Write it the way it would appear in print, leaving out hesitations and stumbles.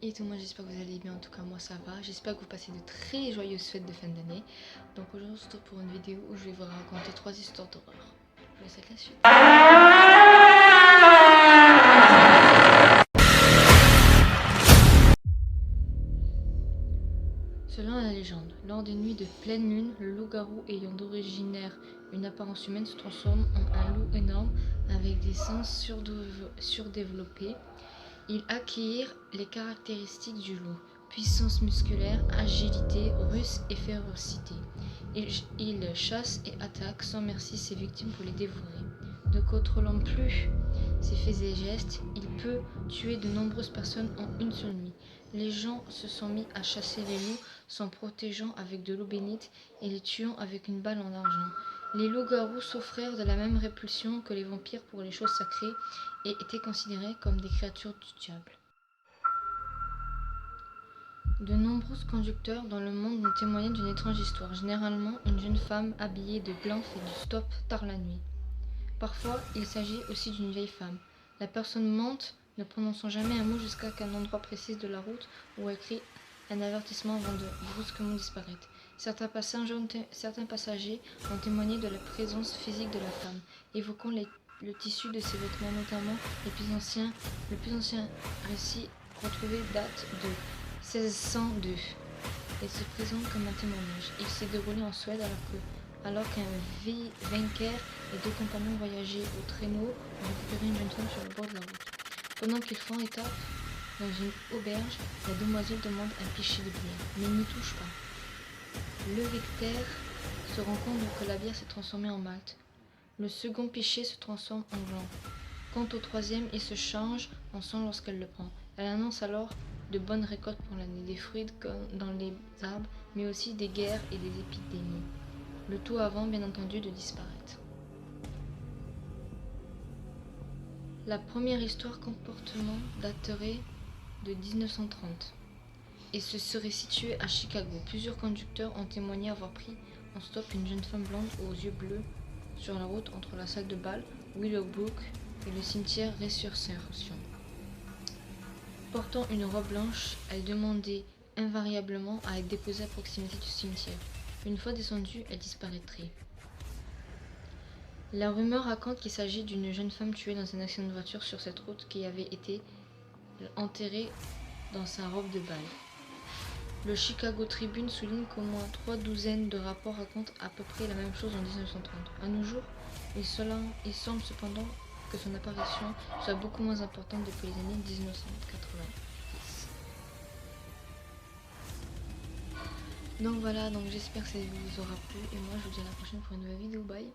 Et tout le monde, j'espère que vous allez bien, en tout cas moi ça va. J'espère que vous passez de très joyeuses fêtes de fin d'année. Donc aujourd'hui on se retrouve pour une vidéo où je vais vous raconter 3 histoires d'horreur. Je vous laisse avec la suite. Selon la légende, lors d'une nuit de pleine lune, le loup-garou ayant d'origine une apparence humaine se transforme en un loup énorme avec des sens surdéveloppés. Ils acquièrent les caractéristiques du loup: puissance musculaire, agilité, ruse et férocité. Il chasse et attaque sans merci ses victimes pour les dévorer. Ne contrôlant plus ses faits et gestes, il peut tuer de nombreuses personnes en une seule nuit. Les gens se sont mis à chasser les loups, s'en protégeant avec de l'eau bénite et les tuant avec une balle en argent. Les loups-garous souffrirent de la même répulsion que les vampires pour les choses sacrées et étaient considérés comme des créatures du diable. De nombreux conducteurs dans le monde ont témoigné d'une étrange histoire. Généralement, une jeune femme habillée de blanc fait du stop tard la nuit. Parfois, il s'agit aussi d'une vieille femme. La personne monte, ne prononçant jamais un mot jusqu'à un endroit précis de la route où elle crie un avertissement avant de brusquement disparaître. Certains passagers ont témoigné de la présence physique de la femme, évoquant le tissu de ses vêtements, notamment le plus ancien récit retrouvé date de 1602 et se présente comme un témoignage. Il s'est déroulé en Suède alors qu'un vainqueur et deux compagnons voyageaient au traîneau ont récupéré une jeune femme sur le bord de la route. Pendant qu'ils font étape dans une auberge, la demoiselle demande un pichet de bière, mais il n'y touche pas. Le Victor se rend compte que la bière s'est transformée en malt. Le second pichet se transforme en blanc. Quant au troisième, il se change en sang lorsqu'elle le prend. Elle annonce alors de bonnes récoltes pour l'année, des fruits dans les arbres, mais aussi des guerres et des épidémies. Le tout avant, bien entendu, de disparaître. La première histoire comportement daterait de 1930 et se serait située à Chicago. Plusieurs conducteurs ont témoigné avoir pris en stop une jeune femme blonde aux yeux bleus sur la route entre la salle de bal Willowbrook et le cimetière Résurrection. Portant une robe blanche, elle demandait invariablement à être déposée à proximité du cimetière. Une fois descendue, elle disparaîtrait. La rumeur raconte qu'il s'agit d'une jeune femme tuée dans un accident de voiture sur cette route qui avait été enterrée dans sa robe de bal. Le Chicago Tribune souligne qu'au moins 3 douzaines de rapports racontent à peu près la même chose en 1930. À nos jours, il semble cependant que son apparition soit beaucoup moins importante depuis les années 1990. Donc voilà, j'espère que ça vous aura plu et moi je vous dis à la prochaine pour une nouvelle vidéo. Bye.